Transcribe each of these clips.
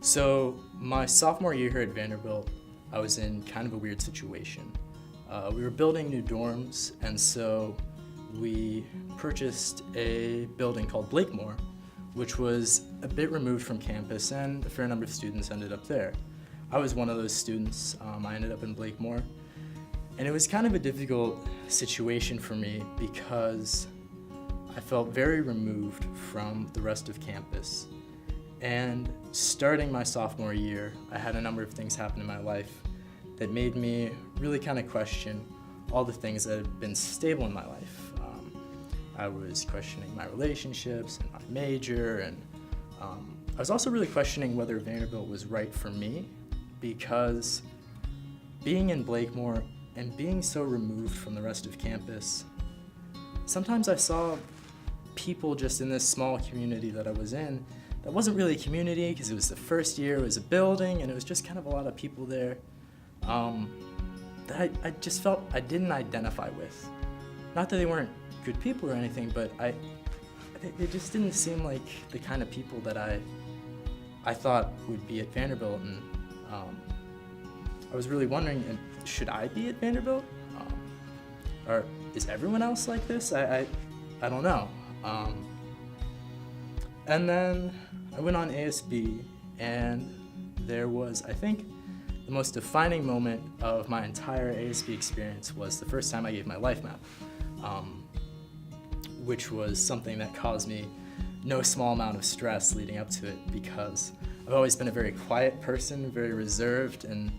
So my sophomore year here at Vanderbilt, I was in kind of a weird situation. We were building new dorms, and so we purchased a building called Blakemore, which was a bit removed from campus, and a fair number of students ended up there. I was one of those students. I ended up in Blakemore, and it was kind of a difficult situation for me because I felt very removed from the rest of campus. And starting my sophomore year, I had a number of things happen in my life that made me really kind of question all the things that had been stable in my life. I was questioning my relationships and my major, and I was also really questioning whether Vanderbilt was right for me, because being in Blakemore and being so removed from the rest of campus, sometimes I saw people just in this small community that I was in that wasn't really a community because it was the first year, it was a building, and it was just kind of a lot of people there that I just felt I didn't identify with. Not that they weren't good people or anything, but they just didn't seem like the kind of people that I thought would be at Vanderbilt, and I was really wondering, should I be at Vanderbilt? Or is everyone else like this? I don't know. And then I went on ASB, and there was, I think, the most defining moment of my entire ASB experience was the first time I gave my life map, which was something that caused me no small amount of stress leading up to it, because I've always been a very quiet person, very reserved, and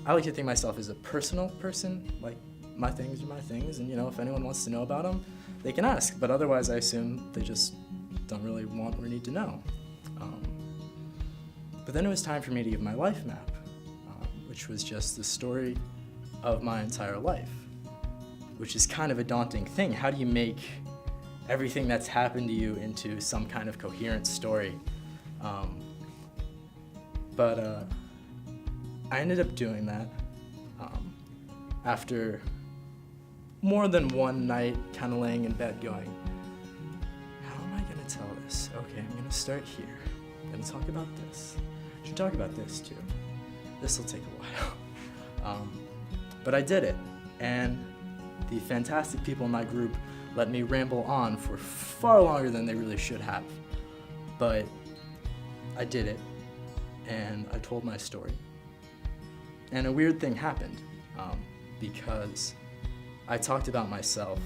I like to think myself as a personal person. Like, my things are my things, and if anyone wants to know about them, they can ask, but otherwise I assume they just don't really want or need to know. But then it was time for me to give my life map, which was just the story of my entire life, which is kind of a daunting thing. How do you make everything that's happened to you into some kind of coherent story? But I ended up doing that after more than one night kind of laying in bed going, how am I going to tell this? Okay, I'm going to start here. I'm going to talk about this. I should talk about this too. This will take a while. But I did it, and the fantastic people in my group let me ramble on for far longer than they really should have. But I did it, and I told my story. And a weird thing happened, because I talked about myself,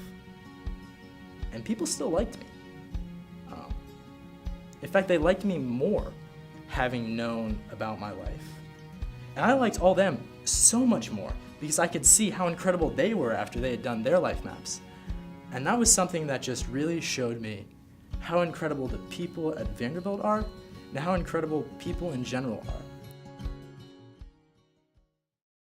and people still liked me. In fact, they liked me more having known about my life. And I liked all them so much more because I could see how incredible they were after they had done their life maps. And that was something that just really showed me how incredible the people at Vanderbilt are and how incredible people in general are.